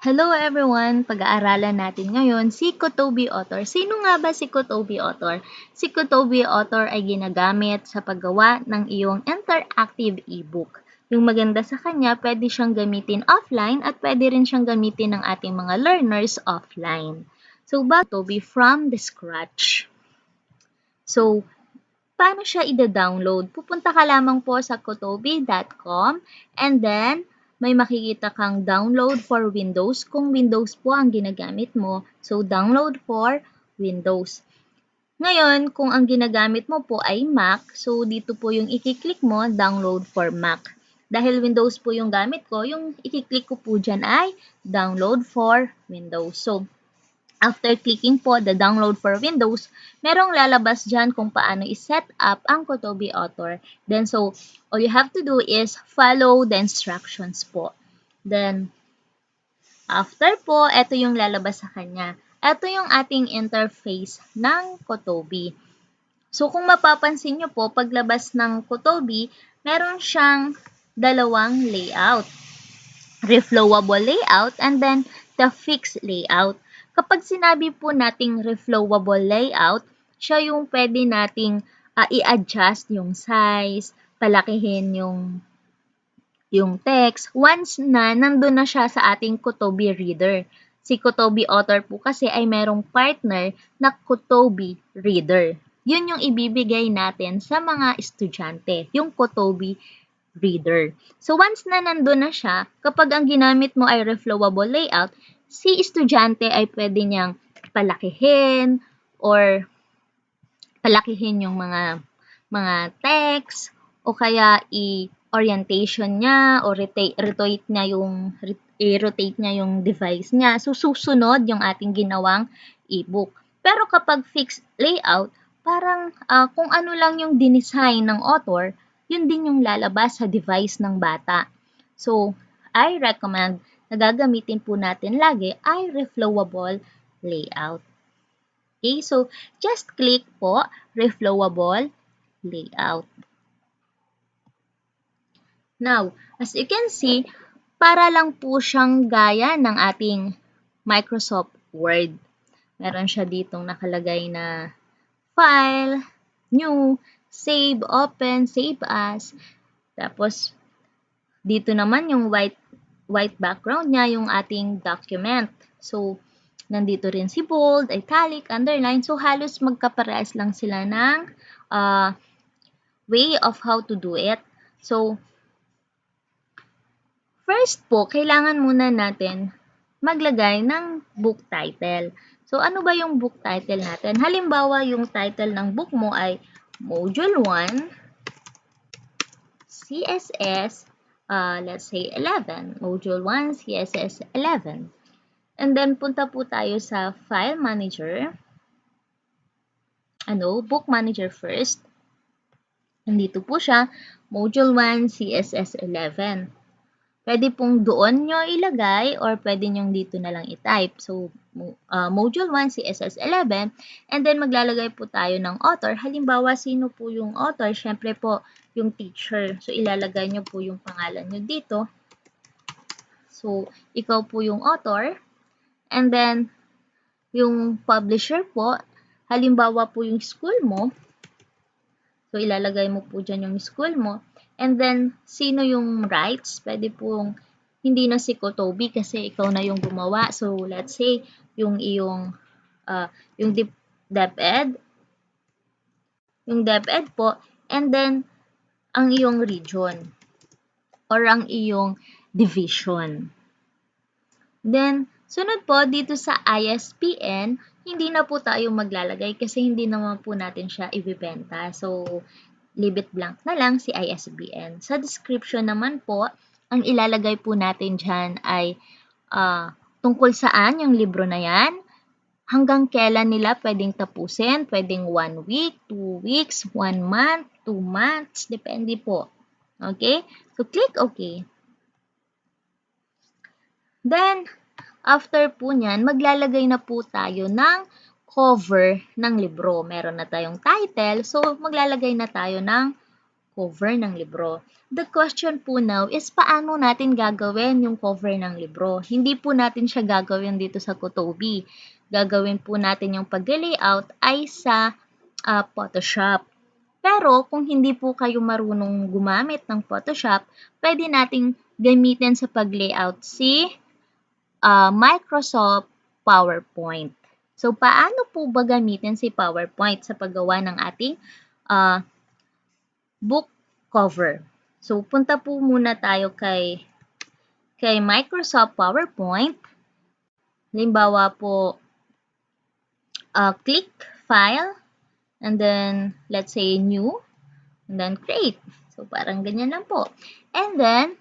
Hello everyone! Pag-aaralan natin ngayon si Kotobi Author. Sino nga ba si Kotobi Author? Si Kotobi Author ay ginagamit sa paggawa ng iyong interactive ebook. Yung maganda sa kanya, pwede siyang gamitin offline at pwede rin siyang gamitin ng ating mga learners offline. So, Kotobi from the scratch. So, paano siya ida-download? Pupunta ka lamang po sa kotobi.com and then may makikita kang download for Windows. Kung Windows po ang ginagamit mo, so download for Windows. Ngayon, kung ang ginagamit mo po ay Mac, so dito po yung i-click mo, download for Mac. Dahil Windows po yung gamit ko, yung i-click ko po dyan ay download for Windows. So, after clicking po the download for Windows, merong lalabas dyan kung paano i-set up ang Kotobi Author. Then, so, all you have to do is follow the instructions po. Then, after po, ito yung lalabas sa kanya. Ito yung ating interface ng Kotobi. So, kung mapapansin nyo po, paglabas ng Kotobi, meron siyang dalawang layout. Reflowable layout and then the fixed layout. Kapag sinabi po nating reflowable layout, siya yung pwede nating i-adjust yung size, palakihin yung text once na nandun na siya sa ating Kotobi reader. Si Kotobi Author po kasi ay merong partner na Kotobi reader. Yun yung ibibigay natin sa mga estudyante, yung Kotobi reader. So, once na nandun na siya, kapag ang ginamit mo ay reflowable layout, si estudyante ay pwede niyang palakihin or palakihin yung mga text o kaya i-orientation niya o rotate niya yung device niya. So, susunod yung ating ginawang ebook. Pero kapag fixed layout, parang kung ano lang yung dinesign ng author, yun din yung lalabas sa device ng bata. So, I recommend na gagamitin po natin lagi ay reflowable layout. Okay, so just click po, reflowable layout. Now, as you can see, para lang po siyang gaya ng ating Microsoft Word. Meron siya ditong nakalagay na file, new, save, open, save as. Tapos, dito naman yung white background niya, yung ating document. So, nandito rin si bold, italic, underline. So, halos magkaparehas lang sila ng way of how to do it. So, first po, kailangan muna natin maglagay ng book title. So, ano ba yung book title natin? Halimbawa, yung title ng book mo ay Module 1, CSS, let's say 11. Module 1, CSS 11. And then, punta po tayo sa File Manager. Book Manager first. Nandito po siya, Module 1, CSS 11. Pwede pong doon nyo ilagay or pwede nyo dito na lang i-type. So, Module 1, CSS 11. And then, maglalagay po tayo ng author. Halimbawa, sino po yung author? Siyempre po, yung teacher. So, ilalagay nyo po yung pangalan nyo dito. So, ikaw po yung author. And then, yung publisher po, halimbawa po yung school mo. So, ilalagay mo po dyan yung school mo. And then, sino yung rights? Pwede pong hindi na si Kotobi kasi ikaw na yung gumawa. So, let's say, yung DepEd. Yung DepEd po. And then, ang iyong region. Or ang iyong division. Then, sunod po, dito sa ISBN, hindi na po tayo maglalagay kasi hindi naman po natin siya ibibenta. So, leave it blank na lang si ISBN. Sa description naman po, ang ilalagay po natin dyan ay tungkol saan yung libro na yan, hanggang kailan nila pwedeng tapusin, pwedeng 1 week, 2 weeks, 1 month, 2 months, depende po. Okay? So, click OK. Then, after po nyan, maglalagay na po tayo ng cover ng libro. Meron na tayong title, so maglalagay na tayo ng cover ng libro. The question po now is paano natin gagawin yung cover ng libro? Hindi po natin siya gagawin dito sa Kutobi. Gagawin po natin yung pag-layout ay sa Photoshop. Pero kung hindi po kayo marunong gumamit ng Photoshop, pwede nating gamitin sa pag-layout si Microsoft PowerPoint. So, paano po ba gamitin si PowerPoint sa paggawa ng ating book cover? So, punta po muna tayo kay Microsoft PowerPoint. Halimbawa po, click File, and then, let's say, New, and then Create. So, parang ganyan lang po. And then,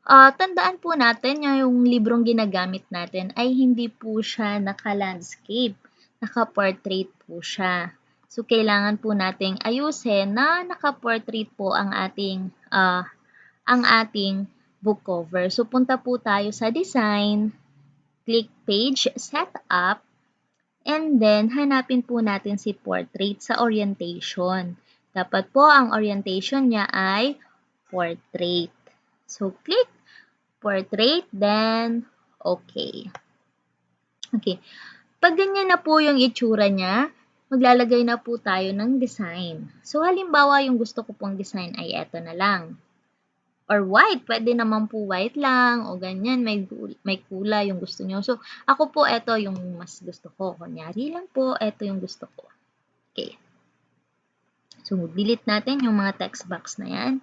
tandaan po natin yung librong ginagamit natin ay hindi po siya naka-landscape. Naka-portrait po siya. So, kailangan po nating ayusin na naka-portrait po ang ating book cover. So, punta po tayo sa Design, click Page Setup, and then hanapin po natin si Portrait sa Orientation. Dapat po ang orientation niya ay Portrait. So, click Portrait, then okay. Okay. Pag ganyan na po yung itsura niya, maglalagay na po tayo ng design. So, halimbawa, yung gusto ko pong design ay eto na lang. Or white, pwede naman po white lang, o ganyan, may kulay yung gusto nyo. So, ako po, eto yung mas gusto ko. Kunyari lang po, eto yung gusto ko. Okay. So, delete natin yung mga text box na yan.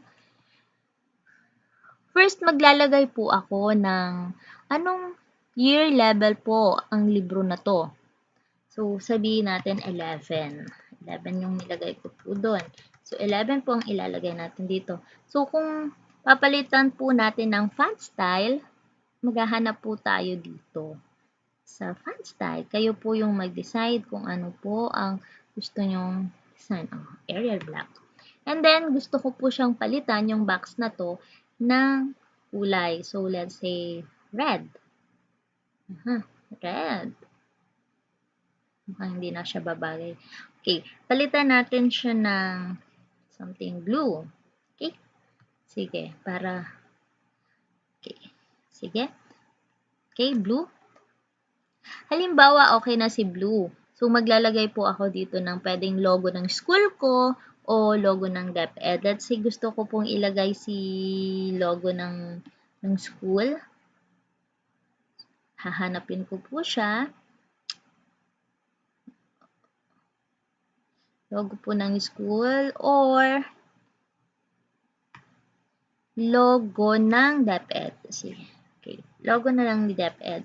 First, maglalagay po ako ng anong year level po ang libro na to. So, sabihin natin 11. 11 yung nilagay ko po doon. So, 11 po ang ilalagay natin dito. So, kung papalitan po natin ng font style, maghahanap po tayo dito sa font style. Kayo po yung mag-decide kung ano po ang gusto nyong design. Arial black. And then, gusto ko po siyang palitan yung box na to ng kulay. So, let's say, red. Red. Mukhang hindi na siya babagay. Okay. Palitan natin siya ng something blue. Okay. Sige. Okay. Sige. Okay, blue. Halimbawa, okay na si blue. So, maglalagay po ako dito ng pwedeng logo ng school ko o logo ng DepEd. Let's say, gusto ko pong ilagay si logo ng school. Hahanapin ko po siya. Logo po ng school or logo ng DepEd. Okay. Logo na lang ni DepEd.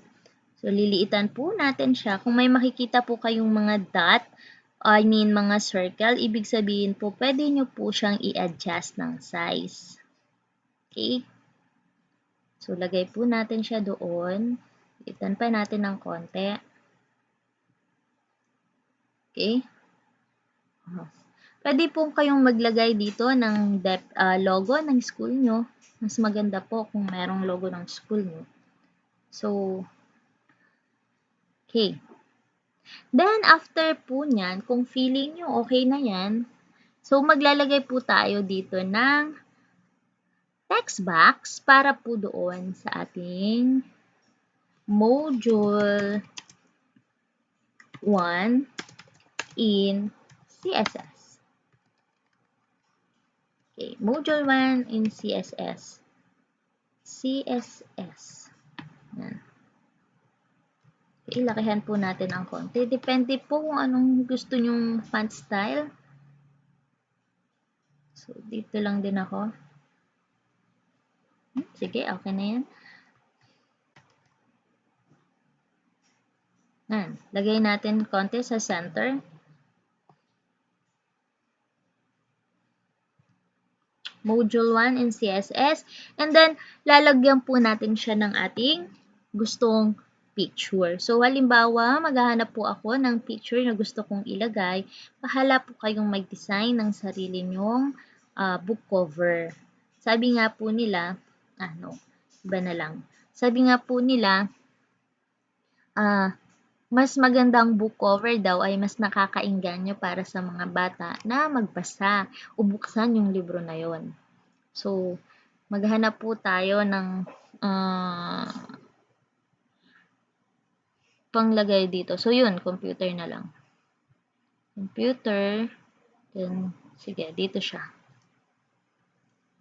So, liliitan po natin siya. Kung may makikita po kayong mga dot, mga circle, ibig sabihin po, pwede nyo po siyang i-adjust ng size. Okay? So, lagay po natin siya doon. Liliitan pa natin ng konti. Okay? Pwede po kayong maglagay dito ng logo ng school nyo. Mas maganda po kung merong logo ng school nyo. So, okay. Then, after po nyan, kung feeling nyo okay na yan, so maglalagay po tayo dito ng text box para po doon sa ating Module 1 in CSS. Okay, Module 1 in CSS. CSS. Yan. Ilakihan po natin ang konti. Depende po kung anong gusto nyong font style. So, dito lang din ako. Sige, okay na yan. Lagay natin konti sa center. Module 1 in CSS. And then, lalagyan po natin siya ng ating gustong picture. So, halimbawa, maghahanap po ako ng picture na gusto kong ilagay. Bahala po kayong mag-design ng sarili nyong book cover. Sabi nga po nila, iba na lang. Sabi nga po nila, Mas magandang book cover daw ay mas nakakaengganyo para sa mga bata na magbasa o buksan yung libro na yon. So, maghanap po tayo ng ah, panglagay dito. So, yun, computer na lang. Computer, then, sige, dito siya.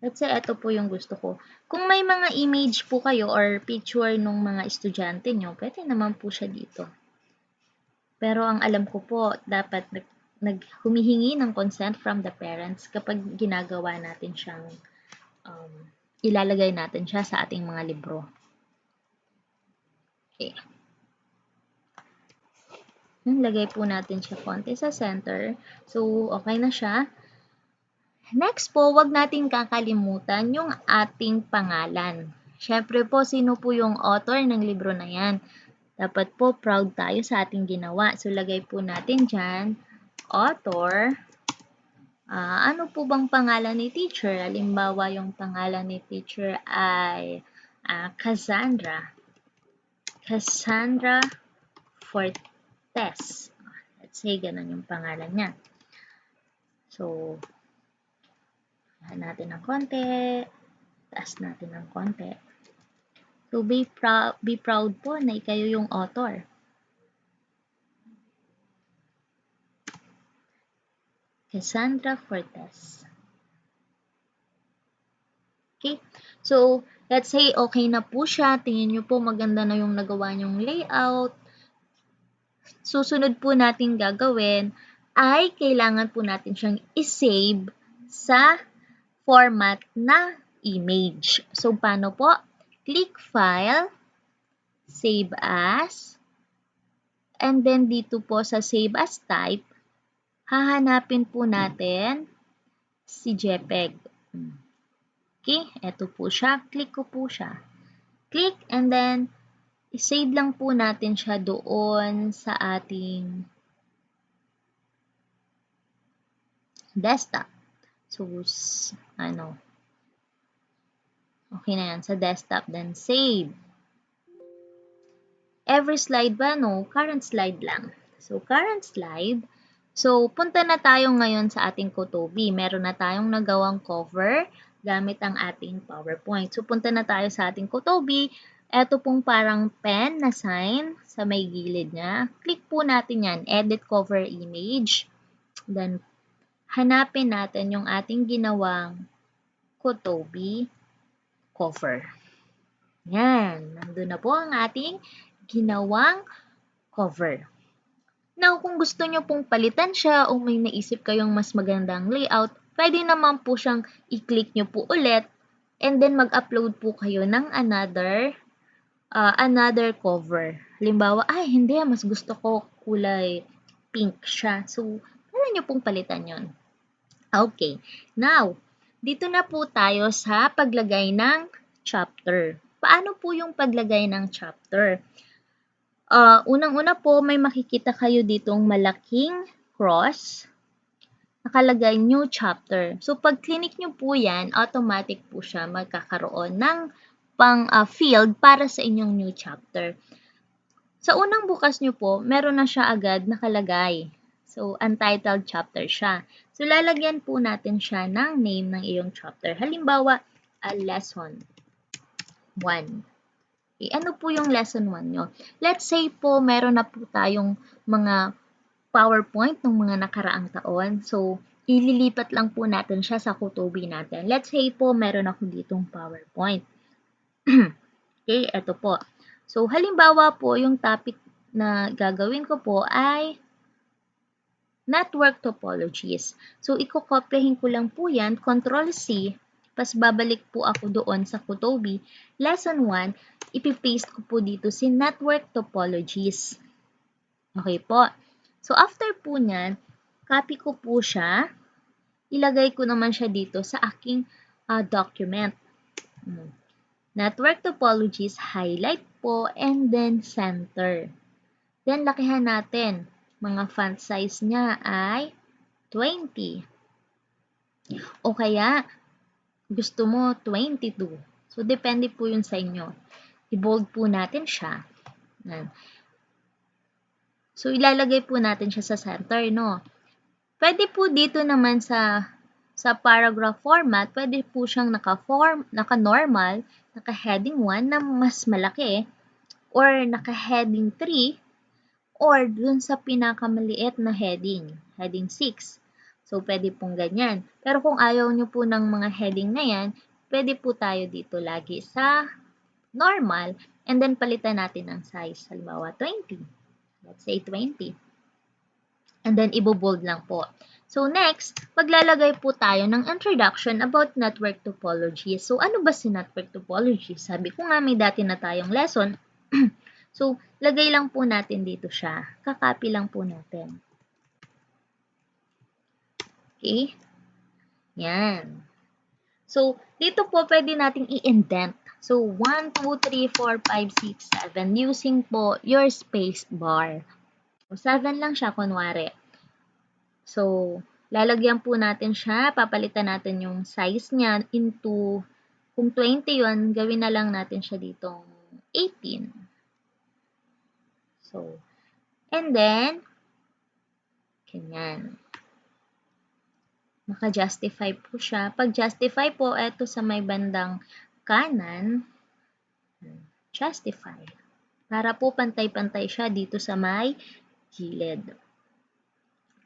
Let's say, ito po yung gusto ko. Kung may mga image po kayo or picture nung mga estudyante nyo, pwede naman po siya dito. Pero ang alam ko po, dapat humihingi ng consent from the parents kapag ginagawa natin siyang ilalagay natin siya sa ating mga libro. Okay. Lagay po natin siya konti sa center. So, okay na siya. Next po, wag natin kakalimutan yung ating pangalan. Siyempre po, sino po yung author ng libro na yan? Dapat po, proud tayo sa ating ginawa. So, lagay po natin dyan, author. Ano po bang pangalan ni teacher? Halimbawa, yung pangalan ni teacher ay Cassandra. Cassandra Fortes. Let's say, ganun yung pangalan niya. So, tahan natin ng konti. Taas natin ng konti. So, be proud po na ikayo yung author. Cassandra Fortes. Okay? So, let's say okay na po siya. Tingin nyo po maganda na yung nagawa nyong layout. Susunod po natin gagawin ay kailangan po natin siyang isave sa format na image. So, paano po? Click File, Save As, and then dito po sa Save As Type, hahanapin po natin si JPEG. Okay, eto po siya. Click ko po siya. Click and then i-save lang po natin siya doon sa ating desktop. So, okay na yan sa desktop. Then, save. Every slide ba? No, current slide lang. So, current slide. So, punta na tayo ngayon sa ating Kotobi. Meron na tayong nagawang cover gamit ang ating PowerPoint. So, punta na tayo sa ating Kotobi. Ito pong parang pen na sign sa may gilid niya. Click po natin yan. Edit cover image. Then, hanapin natin yung ating ginawang Kotobi cover. Yan. Nandun na po ang ating ginawang cover. Now, kung gusto nyo pong palitan siya o may naisip kayong mas magandang layout, pwede naman po siyang i-click nyo po ulit and then mag-upload po kayo ng another cover. Halimbawa, ay hindi, mas gusto ko kulay pink siya. So, pwede nyo pong palitan yon. Okay. Now, dito na po tayo sa paglagay ng chapter. Paano po yung paglagay ng chapter? Unang-una po, may makikita kayo ditong malaking cross. Nakalagay new chapter. So, pag clinic nyo po yan, automatic po siya magkakaroon ng field para sa inyong new chapter. Sa unang bukas nyo po, meron na siya agad nakalagay. So, untitled chapter siya. So, lalagyan po natin siya ng name ng iyong chapter. Halimbawa, lesson 1. Ano po yung lesson 1 nyo? Let's say po, meron na po tayong mga PowerPoint ng mga nakaraang taon. So, ililipat lang po natin siya sa Kotobi natin. Let's say po, meron ako ditong PowerPoint. Okay, eto po. So, halimbawa po, yung topic na gagawin ko po ay network topologies. So, ikokopyahin ko lang po yan, Ctrl-C, pas babalik po ako doon sa Kotobi. Lesson 1, ipipaste ko po dito si network topologies. Okay po. So, after po nyan, copy ko po siya. Ilagay ko naman siya dito sa aking document. Network topologies, highlight po, and then center. Then, lakihan natin. Mga font size niya ay 20. O kaya, gusto mo 22. So, depende po yun sa inyo. I-bold po natin siya. So, ilalagay po natin siya sa center, no? Pwede po dito naman sa paragraph format, pwede po siyang naka-normal, naka-heading 1 na mas malaki, or naka-heading 3, or dun sa pinakamaliit na heading 6. So, pwede pong ganyan. Pero kung ayaw nyo po ng mga heading na yan, pwede po tayo dito lagi sa normal, and then palitan natin ng size. Halimbawa, 20. Let's say 20. And then, ibobold lang po. So, next, maglalagay po tayo ng introduction about network topology. So, ano ba si network topology? Sabi ko nga, may dati na tayong lesson. So, lagay lang po natin dito siya. Kakopy lang po natin. Okay? Yan. So, dito po pwede nating i-indent. So, 1, 2, 3, 4, 5, 6, 7 using po your space bar. So, 7 lang siya, kunwari. So, lalagyan po natin siya, papalitan natin yung size niya into, kung 20 yun, gawin na lang natin siya ditong 18. So, and then, ganyan. Maka-justify po siya. Pag justify po, eto sa may bandang kanan, justify. Para po pantay-pantay siya dito sa may gilid.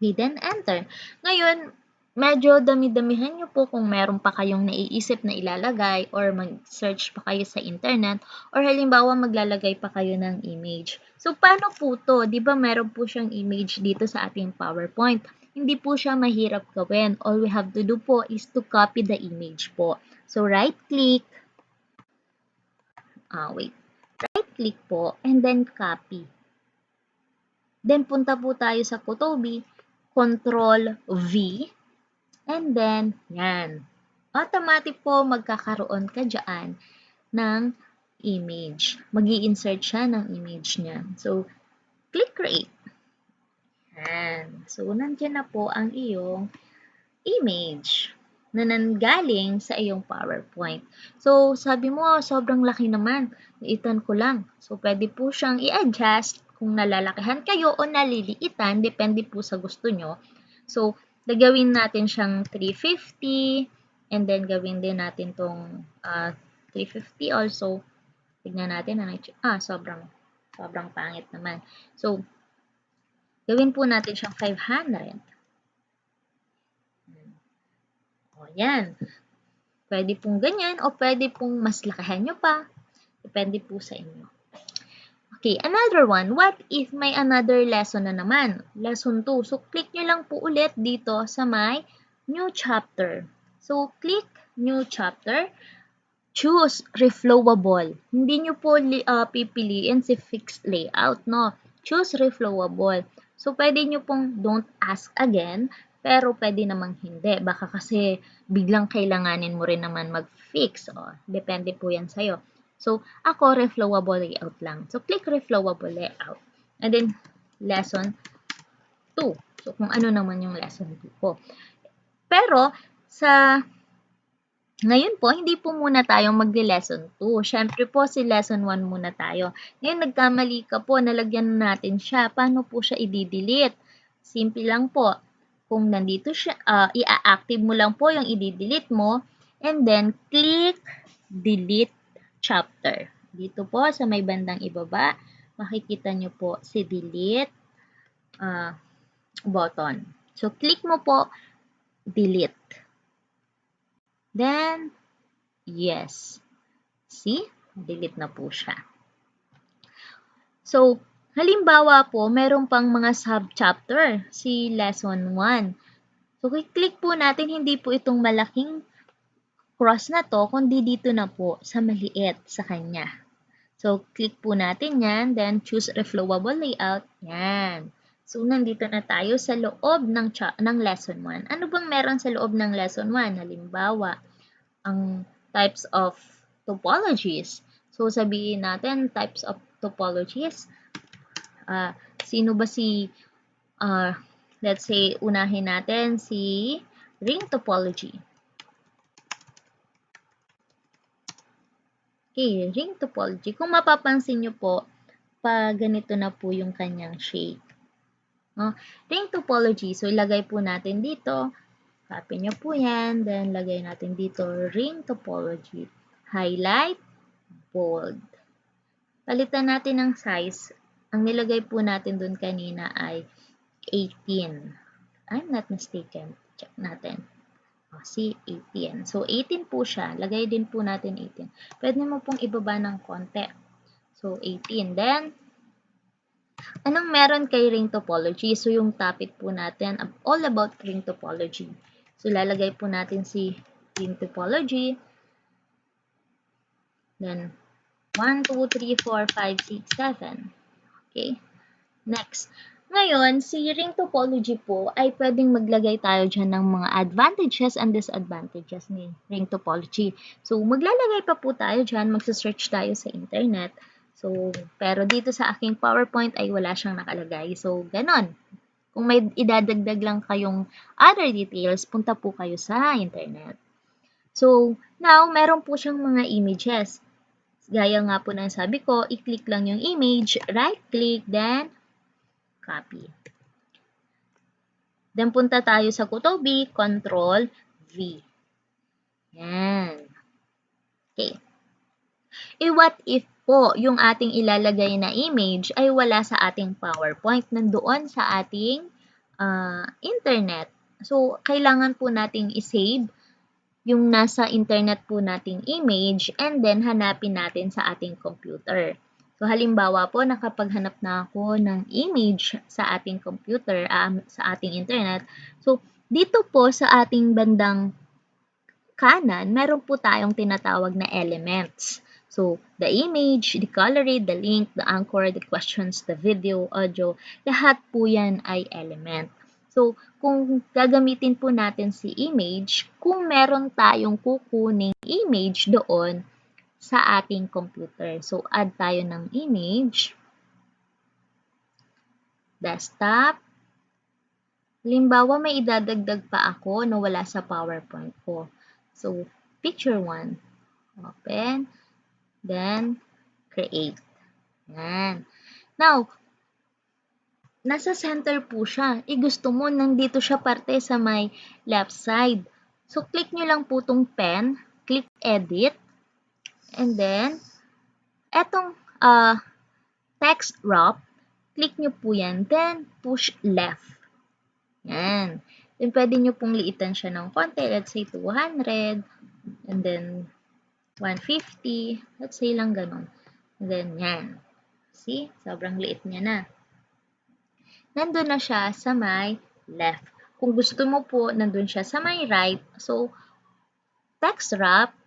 Then enter. Ngayon, medyo dami-damihan nyo po kung meron pa kayong naiisip na ilalagay or mag-search pa kayo sa internet or halimbawa maglalagay pa kayo ng image. So, paano po to? Di ba meron po siyang image dito sa ating PowerPoint? Hindi po siya mahirap gawin. All we have to do po is to copy the image po. So, right-click. Right-click po and then copy. Then, punta po tayo sa Kutobi. Control V, and then, yan. Automatic po magkakaroon ka dyan ng image. Mag-i-insert siya ng image niya. So, click create. Yan. So, nandiyan na po ang iyong image na nanggaling sa iyong PowerPoint. So, sabi mo, sobrang laki naman. Liitan ko lang. So, pwede po siyang i-adjust kung nalalakihan kayo o naliliitan, depende po sa gusto nyo. So, gagawin natin siyang 350, and then gawin din natin tong 350 also. Tignan natin, sobrang pangit naman. So, gawin po natin siyang 500. O, yan. Pwede pong ganyan, o pwede pong mas lakahan nyo pa. Depende po sa inyo. Okay, another one. What if may another lesson na naman? Lesson 2. So, click nyo lang po ulit dito sa may new chapter. So, click new chapter. Choose reflowable. Hindi nyo po pipiliin si fixed layout, no? Choose reflowable. So, pwede nyo pong don't ask again, pero pwede namang hindi. Baka kasi biglang kailanganin mo rin naman mag-fix. Depende po yan sa'yo. So, ako, reflowable layout lang. So, click reflowable layout. And then, lesson 2. So, kung ano naman yung lesson 2 po. Pero, ngayon po, hindi po muna tayong magli-lesson 2. Siyempre po, si lesson 1 muna tayo. Ngayon, nagkamali ka po, nalagyan natin siya. Paano po siya i-delete? Simple lang po. Kung nandito siya, i-active mo lang po yung i-delete mo, and then, click delete chapter. Dito po, sa may bandang ibaba, makikita nyo po si delete button. So, click mo po, delete. Then, yes. See? Delete na po siya. So, halimbawa po, meron pang mga sub-chapter, si lesson 1. So, click po natin, hindi po itong malaking cross na to, kundi dito na po sa maliit sa kanya. So, click po natin yan, then choose reflowable layout. Yan. So, nandito na tayo sa loob ng lesson 1. Ano bang meron sa loob ng lesson 1? Halimbawa, ang types of topologies. So, sabihin natin, types of topologies. Sino ba let's say, unahin natin si ring topology. Okay, ring topology. Kung mapapansin nyo po, ganito na po yung kanyang shape. No? Ring topology. So, ilagay po natin dito. Copy nyo po yan. Then, lagay natin dito ring topology. Highlight, bold. Palitan natin ng size. Ang nilagay po natin dun kanina ay 18. I'm not mistaken. Check natin. See, 18. So, 18 po siya. Lagay din po natin 18. Pwede mo pong ibaba ng konti. So, 18. Then, anong meron kay ring topology? So, yung topic po natin, all about ring topology. So, lalagay po natin si ring topology. Then, 1, 2, 3, 4, 5, 6, 7. Okay? Next. Ngayon, si ring topology po ay pwedeng maglagay tayo dyan ng mga advantages and disadvantages ni ring topology. So, maglalagay pa po tayo dyan, magsa-search tayo sa internet. So, pero dito sa aking PowerPoint ay wala siyang nakalagay. So, ganon. Kung may idadagdag lang kayong other details, punta po kayo sa internet. So, now, meron po siyang mga images. Gaya nga po ng sabi ko, i-click lang yung image, right-click, then copy. Then, punta tayo sa Kutobi, Control V. Yan. Okay. What if po yung ating ilalagay na image ay wala sa ating PowerPoint, nandoon sa ating internet. So, kailangan po nating isave yung nasa internet po nating image and then hanapin natin sa ating computer. So, halimbawa po, nakapaghanap na ako ng image sa ating computer, sa ating internet. So, dito po sa ating bandang kanan, meron po tayong tinatawag na elements. So, the image, the color rate, the link, the anchor, the questions, the video, audio, lahat po yan ay element. So, kung gagamitin po natin si image, kung meron tayong kukuning image doon sa ating computer. So, add tayo ng image, desktop. Halimbawa, may idadagdag pa ako na wala sa PowerPoint ko. So, picture 1. Open. Then, create. Yan. Now, nasa center po siya. Gusto mo, nandito siya parte sa may left side. So, click nyo lang po itong pen. Click edit. And then, etong text wrap, click nyo po yan. Then, push left. Yan. Then, pwede nyo pong liitan siya ng konti. Let's say 200. And then, 150. Let's say lang ganun. And then, yan. See? Sobrang liit niya na. Nandun na siya sa may left. Kung gusto mo po, nandun siya sa may right. So, text wrap,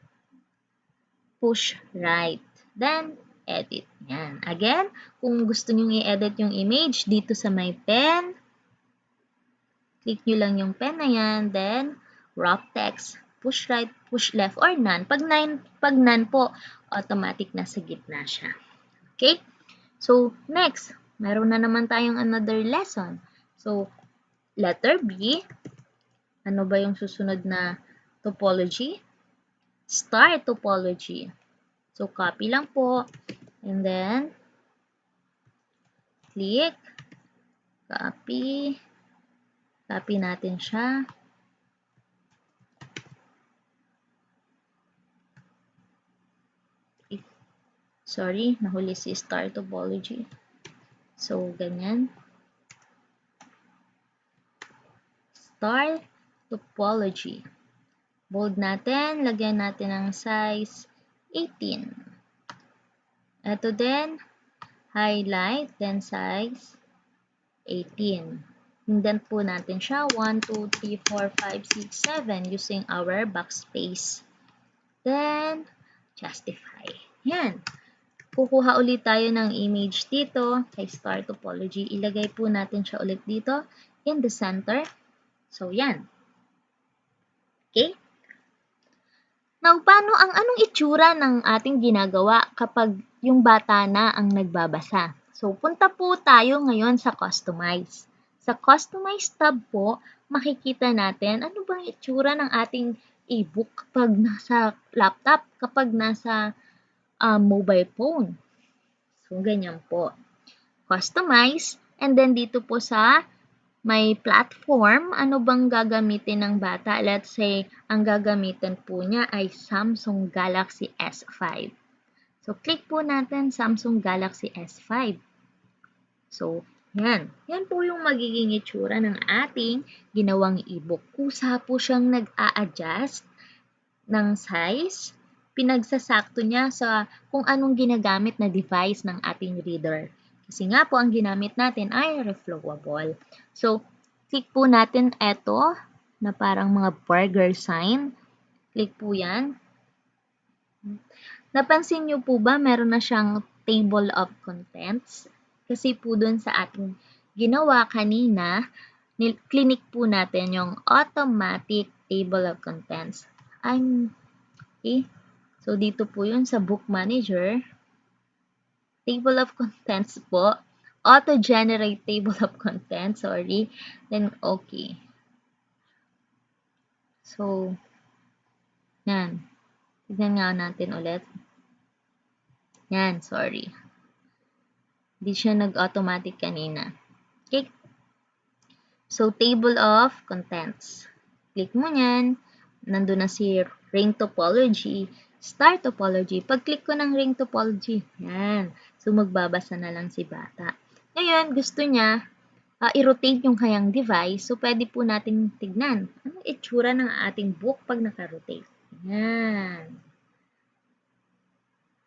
push right. Then, edit. Yan. Again, kung gusto nyo i-edit yung image, dito sa may pen, click nyo lang yung pen na yan. Then, wrap text, push right, push left, or none. Pag none po, automatic na sa gitna siya. Okay? So, next, meron na naman tayong another lesson. So, letter B, ano ba yung susunod na topology? Star topology. So, copy lang po. And then, click, copy. Copy natin siya. Sorry, nahuli si star topology. So, ganyan. Star topology. Bold natin, lagyan natin ng size 18. Ito din, highlight, then size 18. Indent po natin siya, 1, 2, 3, 4, 5, 6, 7 using our backspace. Then, justify. Yan. Kukuha ulit tayo ng image dito kay star topology. Ilagay po natin siya ulit dito in the center. So, yan. Okay? Now, anong itsura ng ating ginagawa kapag yung bata na ang nagbabasa? So, punta po tayo ngayon sa Customize. Sa Customize tab po, makikita natin ano bang itsura ng ating e-book kapag nasa laptop, kapag nasa mobile phone. So, ganyan po. Customize, and then dito po sa may platform, ano bang gagamitin ng bata? Let's say, ang gagamitin po niya ay Samsung Galaxy S5. So, click po natin Samsung Galaxy S5. So, yan. Yan po yung magiging itsura ng ating ginawang e-book. Kusa po siyang nag-a-adjust ng size. Pinagsasakto niya sa kung anong ginagamit na device ng ating reader. Kasi nga po, ang ginamit natin ay reflowable. So, click po natin ito na parang mga burger sign. Click po yan. Napansin niyo po ba meron na siyang table of contents? Kasi po dun sa ating ginawa kanina, clinic po natin yung automatic table of contents. Okay. So, dito po yun sa book manager. Table of contents po. Auto-generate table of contents, sorry. Then, okay. So, yan. Tignan nga natin ulit. Yan, sorry. Hindi siya nag-automatic kanina. Okay. So, table of contents. Click mo yan. Nandun na si ring topology, star topology. Pag-click ko ng ring topology, yan. So, magbabasa na lang si bata. Ngayon, gusto niya i-rotate yung kayang device. So, pwede po natin tignan. Anong itsura ng ating book pag naka-rotate? Yan.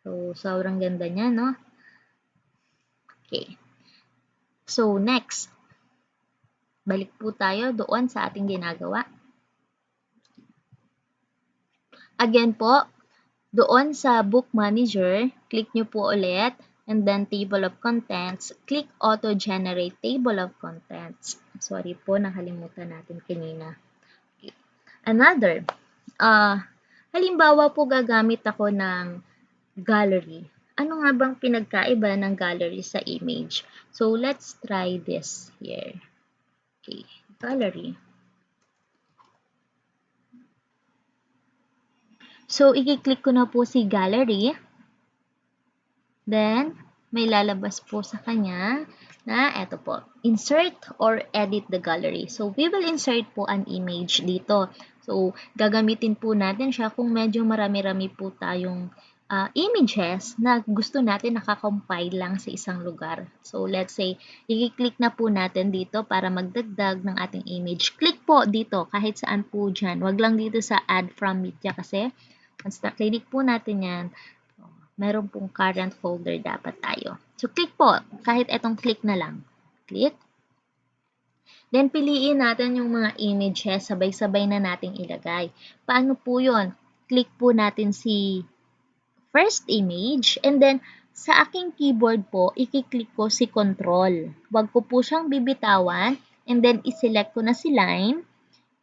So, sobrang ganda niya, no? Okay. So, next. Balik po tayo doon sa ating ginagawa. Again po, doon sa book manager, click nyo po ulit, and then table of contents, click auto-generate table of contents. Sorry po, nakalimutan natin kanina. Okay. Another, halimbawa po gagamit ako ng gallery. Ano nga bang pinagkaiba ng gallery sa image? So, let's try this here. Okay, gallery. So, i-click ko na po si gallery. Then, may lalabas po sa kanya na eto po, insert or edit the gallery. So, we will insert po an image dito. So, gagamitin po natin siya kung medyo marami-rami po tayong images na gusto natin nakakompile lang sa isang lugar. So, let's say, i-click na po natin dito para magdagdag ng ating image. Click po dito kahit saan po dyan. Wag lang dito sa add from media kasi once na-click po natin yan, meron pong current folder dapat tayo. So, click po. Kahit etong click na lang. Click. Then, piliin natin yung mga images. Sabay-sabay na nating ilagay. Paano po yun? Click po natin si first image. And then, sa aking keyboard po, i-click ko si control. Huwag ko po siyang bibitawan. And then, i-select ko na si line.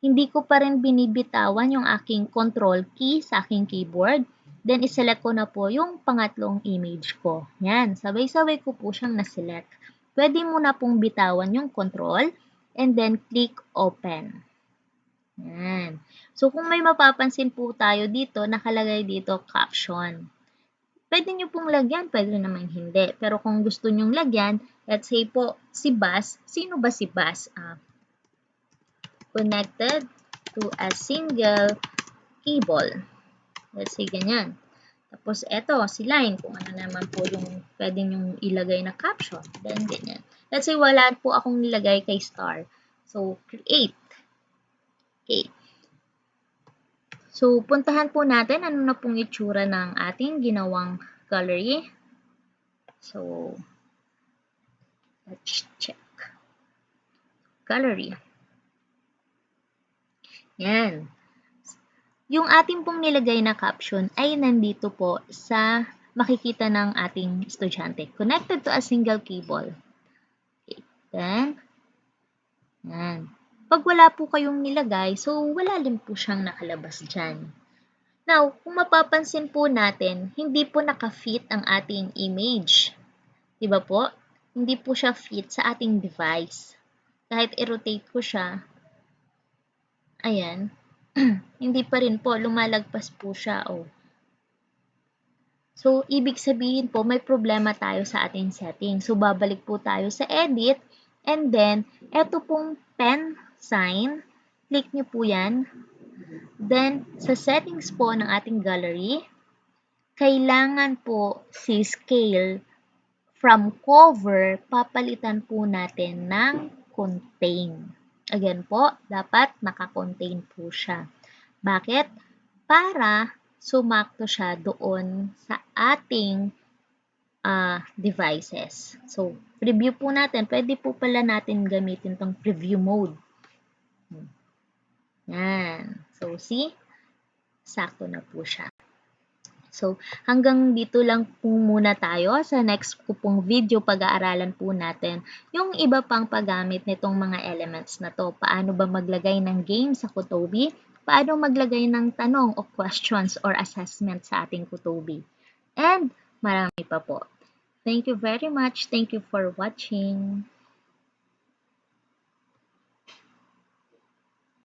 Hindi ko pa rin binibitawan yung aking control key sa aking keyboard. Then, iselect ko na po yung pangatlong image ko. Yan, sabay-sabay ko po siyang naselect. Pwede mo na pong bitawan yung control and then click open. Yan. So, kung may mapapansin po tayo dito, nakalagay dito caption. Pwede nyo pong lagyan, pwede naman hindi. Pero kung gusto nyong lagyan, let's say po, si Bas. Sino ba si Bas? Connected to a single cable. Let's say ganyan. Tapos, eto, si line, kung ano naman po yung pwede nyong ilagay na caption. Then, ganyan. Let's say, wala po akong nilagay kay star. So, create. Okay. So, puntahan po natin ano na pong itsura ng ating ginawang gallery. So, let's check. Gallery. Yan. Yung ating pong nilagay na caption ay nandito po sa makikita ng ating estudyante. Connected to a single cable. Okay. Then, yan. Pag wala po kayong nilagay, so wala din po siyang nakalabas dyan. Now, kung mapapansin po natin, hindi po naka-fit ang ating image. Diba po? Hindi po siya fit sa ating device. Kahit i-rotate ko siya, ayan, hindi pa rin po, lumalagpas po siya. Oh. So, ibig sabihin po, may problema tayo sa ating setting. So, babalik po tayo sa edit, and then, eto pong pen sign. Click nyo po yan. Then, sa settings po ng ating gallery, kailangan po si scale from cover, papalitan po natin ng contain. Again po, dapat naka-contain po siya. Bakit? Para sumakto siya doon sa ating devices. So, preview po natin. Pwede po pala natin gamitin tong preview mode. Yan. So, see? Sakto na po siya. So, hanggang dito lang po muna tayo. Sa next ko pong video, pag-aaralan po natin yung iba pang paggamit nitong mga elements na to. Paano ba maglagay ng game sa Kutobi? Paano maglagay ng tanong o questions or assessment sa ating Kutobi? And marami pa po. Thank you very much. Thank you for watching.